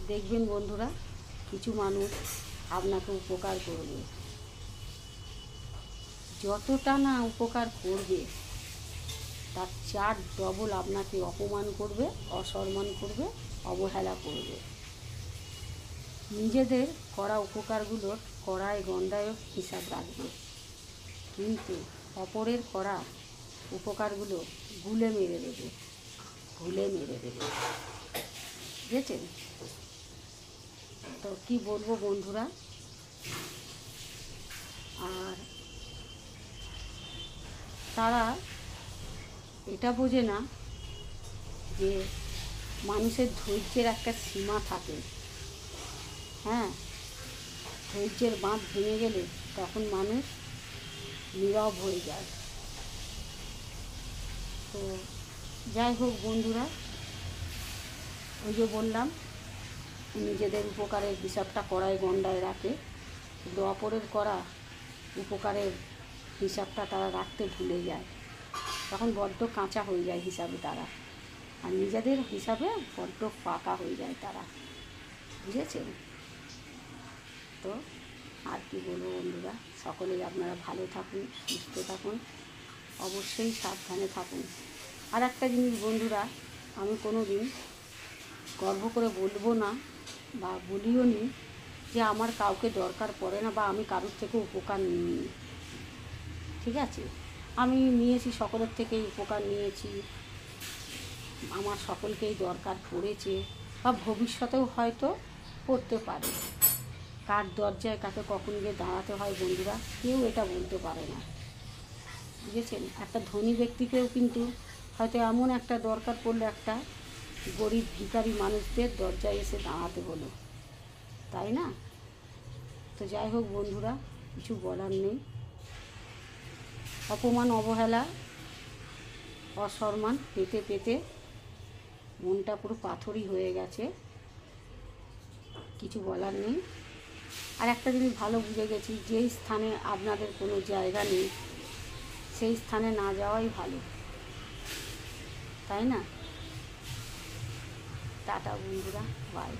দেখবেন বন্ধুরা, কিছু মানুষ আপনাকে উপকার করবে, যতটা না উপকার করবে তার 4 ডবল আপনাকে অপমান করবে, অসম্মান করবে, অবহেলা করবে। নিজেদের করা উপকারগুলোর কড়ায় গণ্ডায় হিসাব রাখবে, কিন্তু অপরের করা উপকারগুলো গুলে মেরে দেবে, ভুলে মেরে দেবে। বুঝেছেন তো? কী বলবো বন্ধুরা, আর তারা এটা বোঝে না যে মানুষের ধৈর্যের একটা সীমা থাকে। হ্যাঁ, ধৈর্যের বাঁধ ভেঙে গেলে তখন মানুষ নীরব হয়ে যায়। তো যাই হোক বন্ধুরা, ওই যে বললাম, নিজেদের উপকারের হিসাবটা কড়ায় গণ্ডায় রাখে, কিন্তু অপরের করা উপকারের হিসাবটা তারা রাখতে ভুলে যায়। তখন বড্ড কাঁচা হয়ে যায় হিসাবে তারা, আর নিজেদের হিসাবে বড্ড পাকা হয়ে যায় তারা। বুঝেছেন তো? আর কি বলবো বন্ধুরা, সকলেই আপনারা ভালো থাকুন, সুস্থ থাকুন, অবশ্যই সাবধানে থাকুন। আর একটা জিনিস বন্ধুরা, আমি কোনো দিন গর্ব করে বলবো না বা বলিও নি যে আমার কাউকে দরকার পড়ে না বা আমি কারোর থেকে উপকার নিইনি। ঠিক আছে, আমি নিয়েছি, সকলের থেকেই উপকার নিয়েছি, আমার সকলকেই দরকার পড়েছে বা ভবিষ্যতেও হয়তো পড়তে পারে। কার দরজায় কাকে কখন গিয়ে দাঁড়াতে হয় বন্ধুরা, কেউ এটা বলতে পারে না। বুঝেছেন? একটা ধনী ব্যক্তিকেও কিন্তু হয়তো এমন একটা দরকার পড়লে একটা গরিব ভিখারি মানুষদের দরজায় এসে দাঁড়াতে হলো, তাই না? তো যাই হোক বন্ধুরা, কিছু বলার নেই। অপমান, অবহেলা, অসম্মান পেতে পেতে মনটা পুরো পাথরই হয়ে গেছে, কিছু বলার নেই। আর একটা জিনিস ভালো বুঝে গেছি, যেই স্থানে আপনাদের কোনো জায়গা নেই সেই স্থানে না যাওয়াই ভালো, তাই না? টাটা বন্ধুরা, বাই।